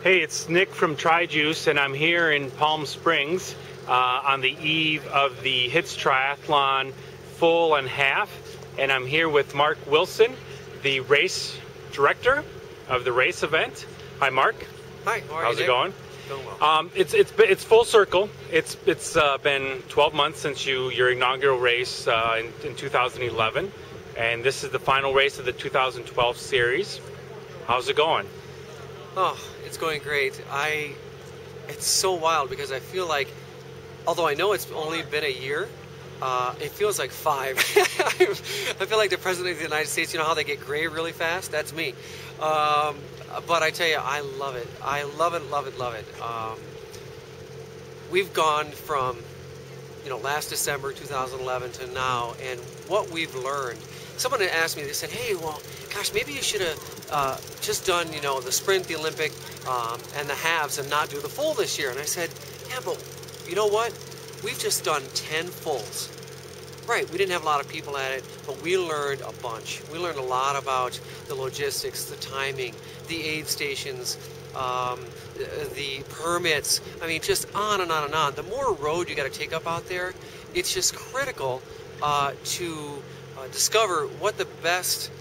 Hey, it's Nick from TRIJUICE, and I'm here in Palm Springs on the eve of the HITS Triathlon full and half, and I'm here with Mark Wilson, the race director of the race event. Hi, Mark. Hi. How are you? How's it going? Going well. It's full circle. It's been 12 months since your inaugural race in 2011, and this is the final race of the 2012 series. How's it going? Oh, it's going great. It's so wild because I feel like, although I know it's only been a year, it feels like 5. I feel like the President of the United States, you know how they get gray really fast? That's me. But I tell you, I love it. I love it, love it, love it. We've gone from, last December 2011 to now, and what we've learned. Someone had asked me, they said, hey, well, gosh, maybe you should have just done, the sprint, the Olympic, and the halves and not do the full this year. And I said, yeah, but you know what? We've just done 10 fulls. Right, we didn't have a lot of people at it, but we learned a bunch. We learned a lot about the logistics, the timing, the aid stations, the permits. I mean, just on and on and on. The more road you got to take up out there, it's just critical to discover what the best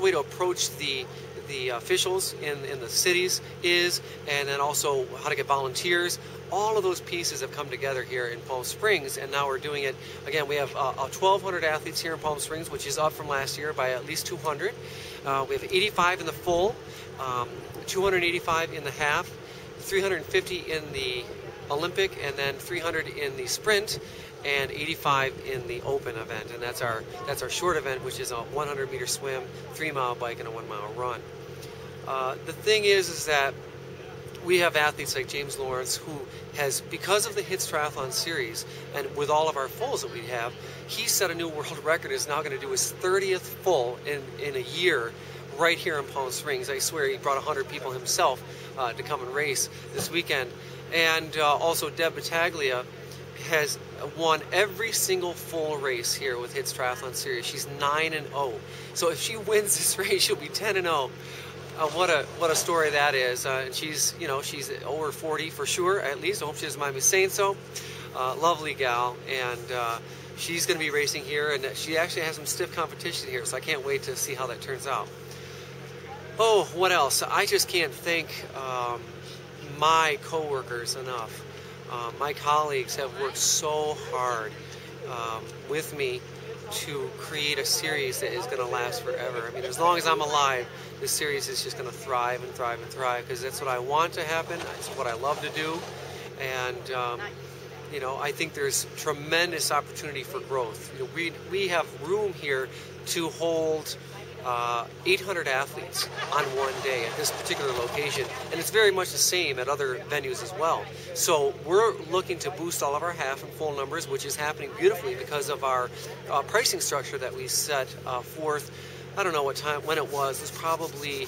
way to approach the officials in the cities is, and then also how to get volunteers. All of those pieces have come together here in Palm Springs, and now we're doing it again. We have 1,200 athletes here in Palm Springs, which is up from last year by at least 200. We have 85 in the full, 285 in the half, 350 in the Olympic, and then 300 in the sprint, and 85 in the open event. And that's our short event, which is a 100-meter swim, 3-mile bike, and a 1-mile run. The thing is that we have athletes like James Lawrence, who has, because of the HITS Triathlon Series, and with all of our fulls that we have, he set a new world record. Is now going to do his 30th full in a year right here in Palm Springs. I swear he brought 100 people himself to come and race this weekend. And also Deb Battaglia has won every single full race here with HITS Triathlon Series. She's 9-0. So if she wins this race, she'll be 10-0. What a story that is. And she's over 40 for sure, at least. I hope she doesn't mind me saying so. Lovely gal, and she's going to be racing here, and she actually has some stiff competition here, so I can't wait to see how that turns out. Oh, what else? I just can't thank my coworkers enough. My colleagues have worked so hard with me to create a series that is going to last forever. I mean, as long as I'm alive, this series is just going to thrive and thrive and thrive, because that's what I want to happen. It's what I love to do. And, I think there's tremendous opportunity for growth. We have room here to hold 800 athletes on one day at this particular location, and it's very much the same at other venues as well. So we're looking to boost all of our half and full numbers, which is happening beautifully because of our pricing structure that we set forth. I don't know when it was. It was probably,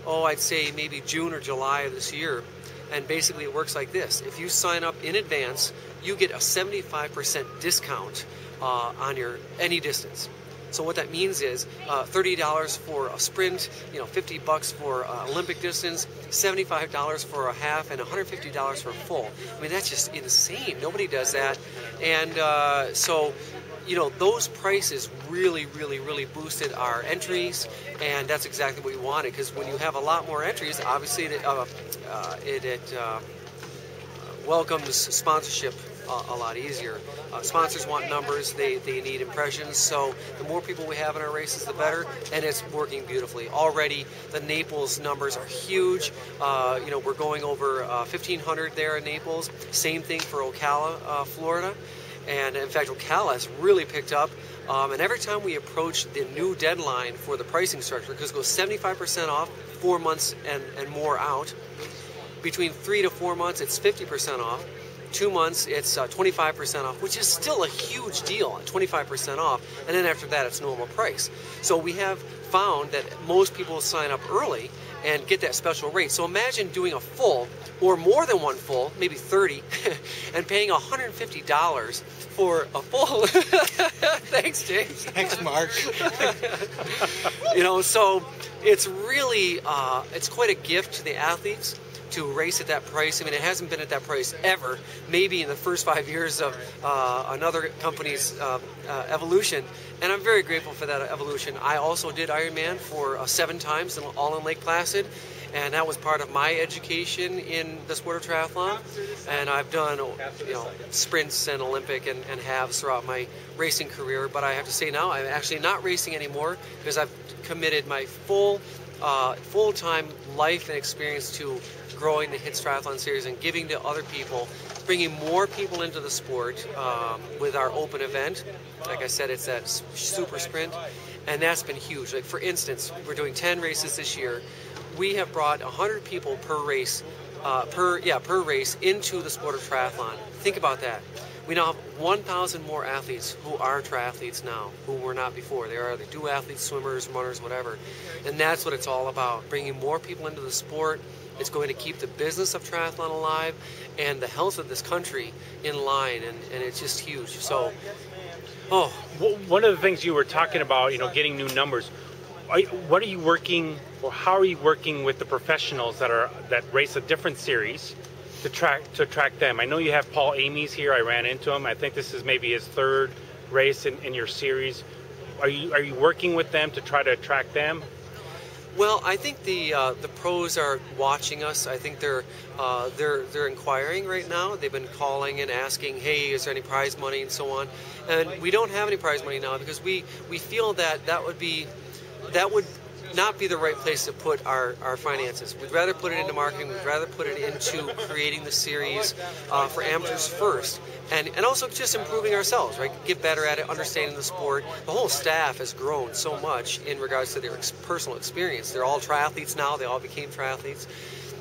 I'd say maybe June or July of this year. And basically it works like this. If you sign up in advance, you get a 75% discount on any distance. So what that means is $30 for a sprint, $50 for Olympic distance, $75 for a half, and $150 for a full. I mean, that's just insane. Nobody does that. And so, those prices really, really, really boosted our entries, and that's exactly what we wanted, because when you have a lot more entries, obviously it welcomes sponsorship a lot easier. Sponsors want numbers, they need impressions, so the more people we have in our races, the better, and it's working beautifully. Already, the Naples numbers are huge. We're going over 1,500 there in Naples. Same thing for Ocala, Florida. And in fact, Ocala has really picked up. And every time we approach the new deadline for the pricing structure, because it goes 75% off 4 months and more out. Between 3 to 4 months, it's 50% off. 2 months, it's 25% off, which is still a huge deal, 25% off. And then after that, it's normal price. So we have found that most people sign up early, and get that special rate. So imagine doing a full or more than one full, maybe 30, and paying $150 for a full. Thanks, James. Thanks, Mark. You know, so it's really, it's quite a gift to the athletes to race at that price. I mean, it hasn't been at that price ever, maybe in the first 5 years of another company's evolution. And I'm very grateful for that evolution. I also did Ironman for 7 times, all in Lake Placid. And that was part of my education in the sport of triathlon. And I've done, you know, sprints and Olympic and halves throughout my racing career. But I have to say now, I'm actually not racing anymore because I've committed my full-time life and experience to growing the HITS Triathlon Series and giving to other people, bringing more people into the sport with our open event. Like I said, it's that super sprint, and that's been huge. Like, for instance, we're doing 10 races this year. We have brought 100 people per race, per race into the sport of triathlon. Think about that. We now have 1,000 more athletes who are triathletes now, who were not before. They are the duathletes, swimmers, runners, whatever. And that's what it's all about, bringing more people into the sport. It's going to keep the business of triathlon alive and the health of this country in line, and it's just huge. So, one of the things you were talking about, you know, getting new numbers. What are you working, or how are you working with the professionals that race a different series to track them? I know you have Paul Amy's here. I ran into him. I think this is maybe his 3rd race in your series. Are you working with them to try to attract them? Well, I think the pros are watching us. I think they're inquiring right now. They've been calling and asking, hey, is there any prize money and so on. And we don't have any prize money now because we feel that would not be the right place to put our finances. We'd rather put it into marketing. We'd rather put it into creating the series for amateurs first, and also just improving ourselves, right? Get better at it, understanding the sport. The whole staff has grown so much in regards to their personal experience. They're all triathletes now. They all became triathletes.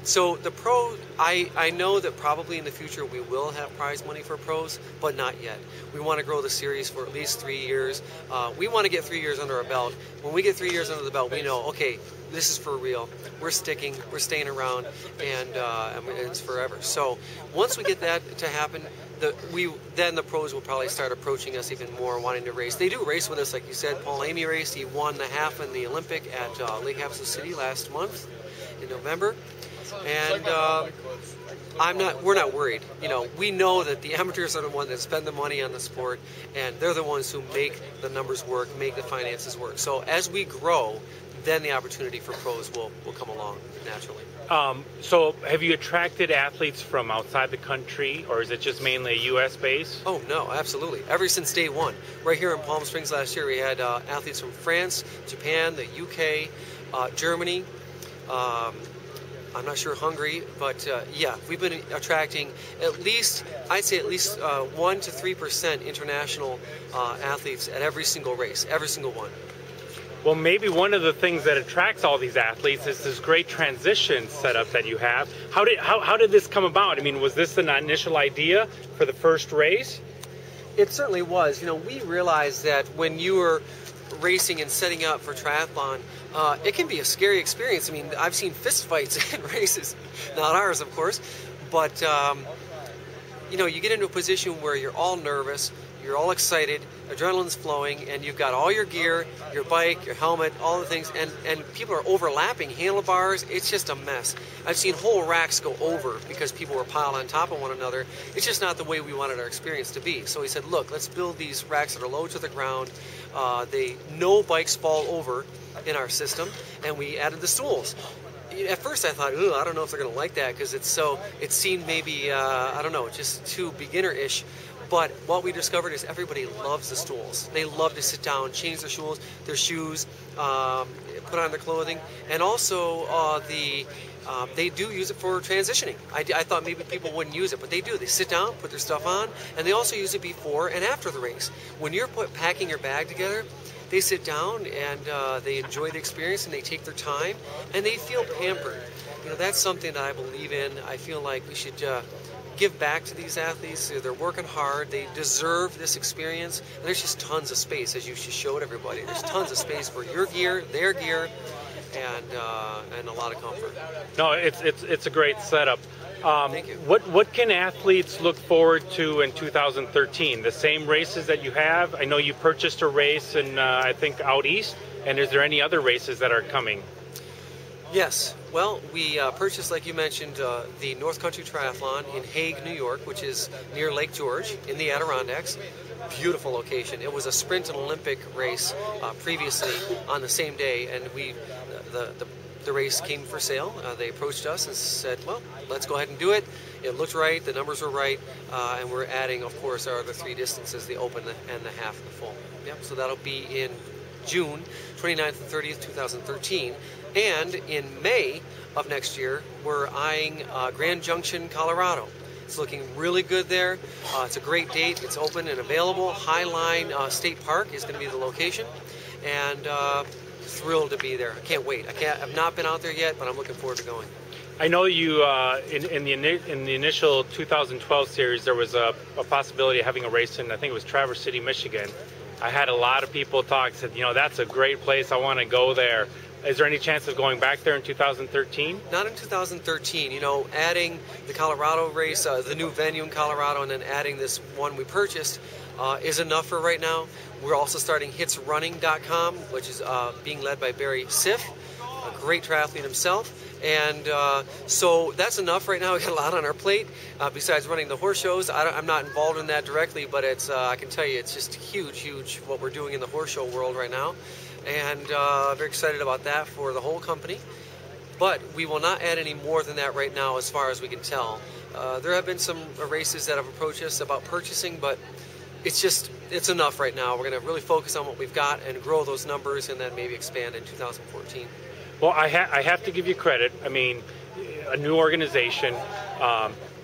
So the pro, I know that probably in the future we will have prize money for pros, but not yet. We want to grow the series for at least 3 years. We want to get 3 years under our belt. When we get 3 years under the belt, we know, okay, this is for real. We're sticking, we're staying around, and it's forever. So once we get that to happen, then the pros will probably start approaching us even more, wanting to race. They do race with us, like you said. Paul Amy raced. He won the half in the Olympic at Lake Cahuilla City last month in November. And we're not worried. You know, we know that the amateurs are the ones that spend the money on the sport, and they're the ones who make the numbers work, make the finances work. So as we grow, then the opportunity for pros will come along naturally. So have you attracted athletes from outside the country, or is it just mainly a U.S. base? Oh, no, absolutely. Ever since day one. Right here in Palm Springs last year, we had athletes from France, Japan, the UK, Germany, I'm not sure Hungary, but yeah, we've been attracting at least, I'd say at least 1 to 3% international athletes at every single race, every single one. Well, maybe one of the things that attracts all these athletes is this great transition setup that you have. How did this come about? I mean, was this an initial idea for the first race? It certainly was. You know, we realized that when you were racing and setting up for triathlon, it can be a scary experience. I mean, I've seen fist fights in races, not ours, of course, but you know, you get into a position where you're all nervous, you're all excited, adrenaline's flowing, and you've got all your gear, your bike, your helmet, all the things, and people are overlapping handlebars. It's just a mess. I've seen whole racks go over because people were piled on top of one another. It's just not the way we wanted our experience to be. So we said, look, let's build these racks that are low to the ground. No bikes fall over in our system, and we added the stools. At first I thought, ooh, I don't know if they're going to like that because it seemed maybe, I don't know, just too beginner-ish. But what we discovered is everybody loves the stools. They love to sit down, change their shoes, put on their clothing, and also they do use it for transitioning. I thought maybe people wouldn't use it, but they do. They sit down, put their stuff on, and they also use it before and after the race. When you're packing your bag together, they sit down and they enjoy the experience and they take their time and they feel pampered. You know, that's something that I believe in. I feel like we should give back to these athletes. They're working hard. They deserve this experience. And there's just tons of space, as you just showed everybody. There's tons of space for your gear, their gear, and a lot of comfort. No, it's a great setup. Thank you. What can athletes look forward to in 2013? The same races that you have? I know you purchased a race in I think out east. And is there any other races that are coming? Yes. Well, we purchased, like you mentioned, the North Country Triathlon in Hague, New York, which is near Lake George in the Adirondacks. Beautiful location. It was a sprint and Olympic race previously on the same day, and the race came for sale. They approached us and said, well, let's go ahead and do it. It looked right, the numbers were right, and we're adding, of course, our other three distances, the open and the half and the full. Yep, so that'll be in June 29th and 30th, 2013. And in May of next year, we're eyeing Grand Junction, Colorado. It's looking really good there. It's a great date. It's open and available. Highline State Park is going to be the location. And thrilled to be there. I can't wait. I've not been out there yet, but I'm looking forward to going. I know you, in the initial 2012 series, there was a possibility of having a race in, I think it was Traverse City, Michigan. I had a lot of people talk, said, that's a great place, I want to go there. Is there any chance of going back there in 2013? Not in 2013. Adding the Colorado race, the new venue in Colorado, and then adding this one we purchased is enough for right now. We're also starting HITSRunning.com, which is being led by Barry Siff, a great triathlete himself. And so that's enough right now. We got a lot on our plate. Besides running the horse shows, I'm not involved in that directly, but it's I can tell you it's just huge what we're doing in the horse show world right now. And very excited about that for the whole company. But we will not add any more than that right now as far as we can tell. There have been some races that have approached us about purchasing, but it's enough right now. We're going to really focus on what we've got and grow those numbers and then maybe expand in 2014. Well, I have to give you credit. I mean, a new organization,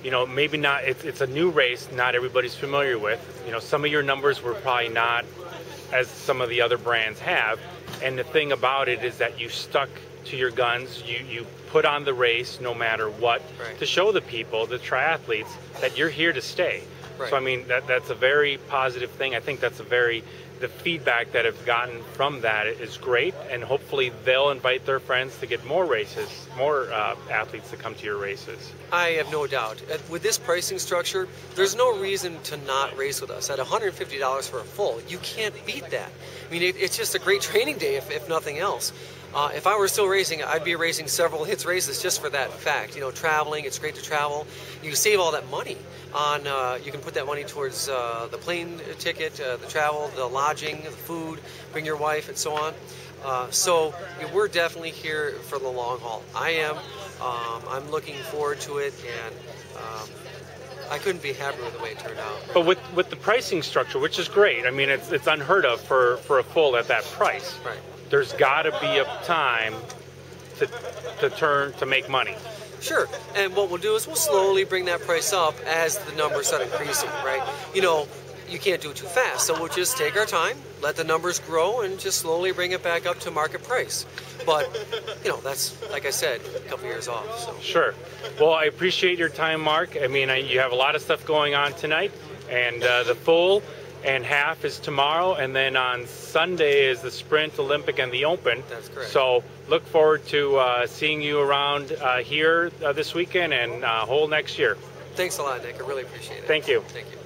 maybe not, it's a new race not everybody's familiar with. Some of your numbers were probably not as some of the other brands have. And the thing about it is that you stuck to your guns. You put on the race no matter what, right, to show the people, the triathletes, that you're here to stay. Right. So, I mean, that's a very positive thing. I think the feedback that I've gotten from that is great, and hopefully they'll invite their friends to get more races, more athletes to come to your races. I have no doubt. With this pricing structure, there's no reason to not race with us. At $150 for a full, you can't beat that. I mean, it's just a great training day, if nothing else. If I were still racing, I'd be racing several HITS races just for that fact. Traveling, it's great to travel. You save all that money on, you can put that money towards the plane ticket, the travel, the lodging, the food, bring your wife, and so on. So we're definitely here for the long haul. I am. I'm looking forward to it, and I couldn't be happier with the way it turned out. But with the pricing structure, which is great, I mean, it's unheard of for a full at that price. Right. There's got to be a time to make money. Sure, and what we'll do is we'll slowly bring that price up as the numbers start increasing, right? You can't do it too fast, so we'll just take our time, let the numbers grow, and just slowly bring it back up to market price. But, that's, like I said, a couple years off. So. Sure. Well, I appreciate your time, Mark. I mean, you have a lot of stuff going on tonight, and the full and half is tomorrow, and then on Sunday is the Sprint, Olympic, and the Open. That's correct. So look forward to seeing you around here this weekend and whole next year. Thanks a lot, Nick. I really appreciate it. Thank you. Thank you.